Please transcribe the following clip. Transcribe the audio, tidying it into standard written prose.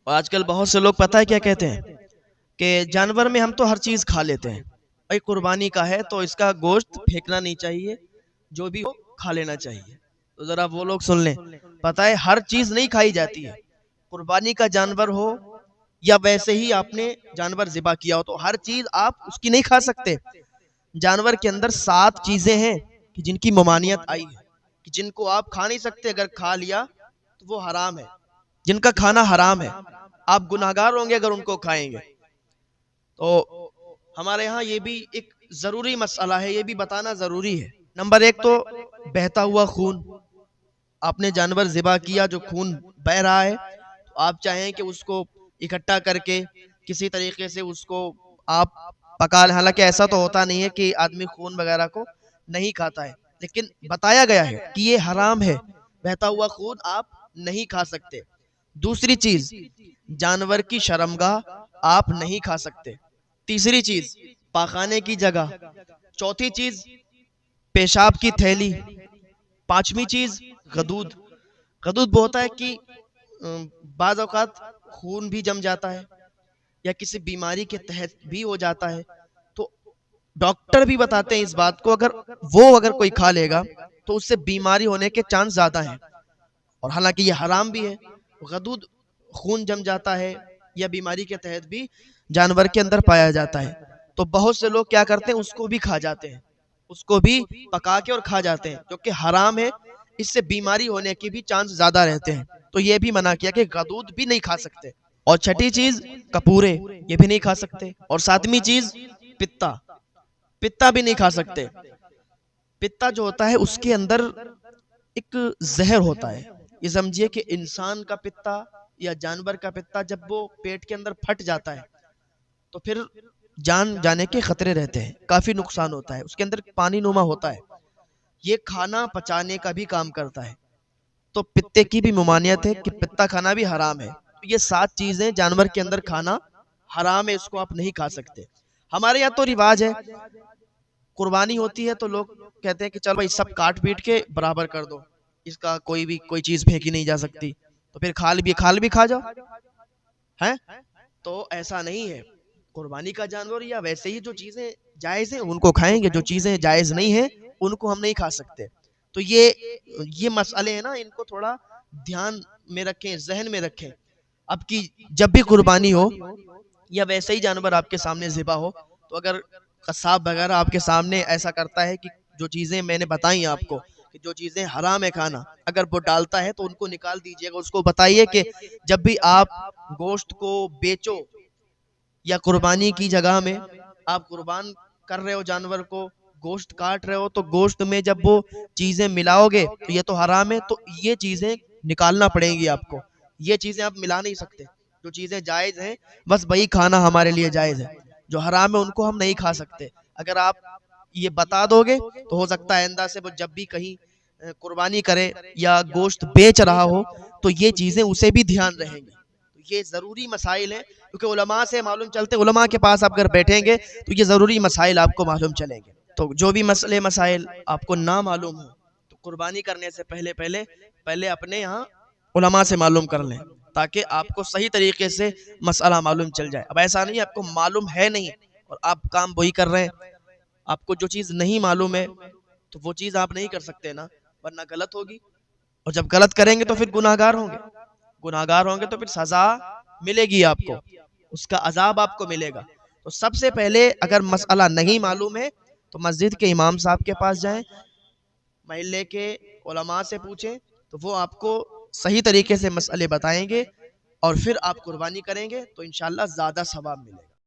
اور آج کل بہت سے لوگ پتہ ہے کیا کہتے ہیں کہ جانور میں ہم تو ہر چیز کھا لیتے ہیں، بھائی قربانی کا ہے تو اس کا گوشت پھینکنا نہیں چاہیے، جو بھی ہو کھا لینا چاہیے۔ تو ذرا وہ لوگ سن لیں، پتہ ہے ہر چیز نہیں کھائی جاتی ہے، قربانی کا جانور ہو یا ویسے ہی آپ نے جانور ذبح کیا ہو تو ہر چیز آپ اس کی نہیں کھا سکتے۔ جانور کے اندر 7 چیزیں ہیں کہ جن کی ممانعت آئی ہے، کہ جن کو آپ کھا نہیں سکتے، اگر کھا لیا تو وہ حرام ہے، جن کا کھانا حرام ہے، آپ گناہگار ہوں گے اگر ان کو کھائیں گے۔ تو ہمارے ہاں یہ بھی ایک ضروری مسئلہ ہے، یہ بھی بتانا ضروری ہے۔ نمبر 1 تو بہتا ہوا خون، آپ نے جانور ذبح کیا جو خون بہ رہا ہے، تو آپ چاہیں کہ اس کو اکٹھا کر کے کسی طریقے سے اس کو آپ پکا لیں، حالانکہ ایسا تو ہوتا نہیں ہے کہ آدمی خون وغیرہ کو نہیں کھاتا ہے، لیکن بتایا گیا ہے کہ یہ حرام ہے، بہتا ہوا خون آپ نہیں کھا سکتے۔ دوسری چیز، جانور کی شرمگاہ آپ نہیں کھا سکتے۔ تیسری چیز، پاخانے کی جگہ۔ چوتھی چیز، پیشاب کی تھیلی۔ پانچویں چیز، غدود۔ غدود وہ ہوتا ہے کہ بعض اوقات خون بھی جم جاتا ہے یا کسی بیماری کے تحت بھی ہو جاتا ہے، تو ڈاکٹر بھی بتاتے ہیں اس بات کو، اگر کوئی کھا لے گا تو اس سے بیماری ہونے کے چانس زیادہ ہیں، اور حالانکہ یہ حرام بھی ہے۔ غدود خون جم جاتا ہے یا بیماری کے تحت بھی جانور کے اندر پایا جاتا ہے، تو بہت سے لوگ کیا کرتے ہیں اس کو بھی کھا جاتے ہیں، اس کو بھی پکا کے اور کھا جاتے ہیں، جو کہ حرام ہے، اس سے بیماری ہونے کے بھی چانس زیادہ رہتے ہیں، تو یہ بھی منع کیا کہ غدود بھی نہیں کھا سکتے۔ اور چھٹی چیز، کپورے، یہ بھی نہیں کھا سکتے۔ اور ساتویں چیز، پتا، پتا بھی نہیں کھا سکتے۔ پتا جو ہوتا ہے اس کے اندر ایک زہر ہوتا ہے، یہ سمجھیے کہ انسان کا پتا یا جانور کا پتا جب وہ پیٹ کے اندر پھٹ جاتا ہے تو پھر جان جانے کے خطرے رہتے ہیں، کافی نقصان ہوتا ہے، اس کے اندر پانی نما ہوتا ہے، یہ کھانا پچانے کا بھی کام کرتا ہے، تو پتے کی بھی ممانعت ہے کہ پتا کھانا بھی حرام ہے۔ تو یہ 7 چیزیں جانور کے اندر کھانا حرام ہے، اس کو آپ نہیں کھا سکتے۔ ہمارے یہاں تو رواج ہے، قربانی ہوتی ہے تو لوگ کہتے ہیں کہ چل بھائی سب کاٹ پیٹ کے برابر کر دو، اس کا کوئی چیز پھینکی نہیں جا سکتی، تو پھر کھال بھی کھا جاؤ ہیں، تو ایسا نہیں ہے۔ قربانی کا جانور یا ویسے ہی جو چیزیں جائز ہیں ان کو کھائیں گے، جو چیزیں جائز نہیں ہیں ان کو ہم نہیں کھا سکتے۔ تو یہ مسئلے ہیں نا، ان کو تھوڑا دھیان میں رکھیں، ذہن میں رکھیں۔ اب کی جب بھی قربانی ہو یا ویسے ہی جانور آپ کے سامنے ذبح ہو، تو اگر قصاب وغیرہ آپ کے سامنے ایسا کرتا ہے کہ جو چیزیں میں نے بتائیں آپ کو کہ جو چیزیں حرام ہے کھانا، اگر وہ ڈالتا ہے تو ان کو نکال دیجئے گا، اس کو بتائیے کہ جب بھی آپ گوشت کو بیچو یا قربانی کی جگہ میں آپ قربان کر رہے ہو جانور کو، گوشت کاٹ رہے ہو، تو گوشت میں جب وہ چیزیں ملاؤ گے تو یہ تو حرام ہے، تو یہ چیزیں نکالنا پڑیں گی آپ کو، یہ چیزیں آپ ملا نہیں سکتے۔ جو چیزیں جائز ہیں بس وہی کھانا ہمارے لیے جائز ہے، جو حرام ہے ان کو ہم نہیں کھا سکتے۔ اگر آپ یہ بتا دو گے تو ہو سکتا ہے آئندہ سے وہ جب بھی کہیں قربانی کرے یا گوشت بیچ رہا ہو تو یہ چیزیں اسے بھی دھیان رہیں گی۔ یہ ضروری مسائل ہیں، کیونکہ علماء سے معلوم چلتے، علماء کے پاس آپ اگر بیٹھیں گے تو یہ ضروری مسائل آپ کو معلوم چلیں گے۔ تو جو بھی مسائل آپ کو نہ معلوم ہو تو قربانی کرنے سے پہلے اپنے یہاں علماء سے معلوم کر لیں، تاکہ آپ کو صحیح طریقے سے مسئلہ معلوم چل جائے۔ اب ایسا نہیں آپ کو معلوم ہے نہیں اور آپ کام وہی کر رہے ہیں، آپ کو جو چیز نہیں معلوم ہے تو وہ چیز آپ نہیں کر سکتے نا، ورنہ غلط ہوگی، اور جب غلط کریں گے تو پھر گناہگار ہوں گے تو پھر سزا ملے گی آپ کو، اس کا عذاب آپ کو ملے گا۔ تو سب سے پہلے اگر مسئلہ نہیں معلوم ہے تو مسجد کے امام صاحب کے پاس جائیں، محلے کے علماء سے پوچھیں، تو وہ آپ کو صحیح طریقے سے مسئلے بتائیں گے، اور پھر آپ قربانی کریں گے تو انشاءاللہ زیادہ ثواب ملے گا۔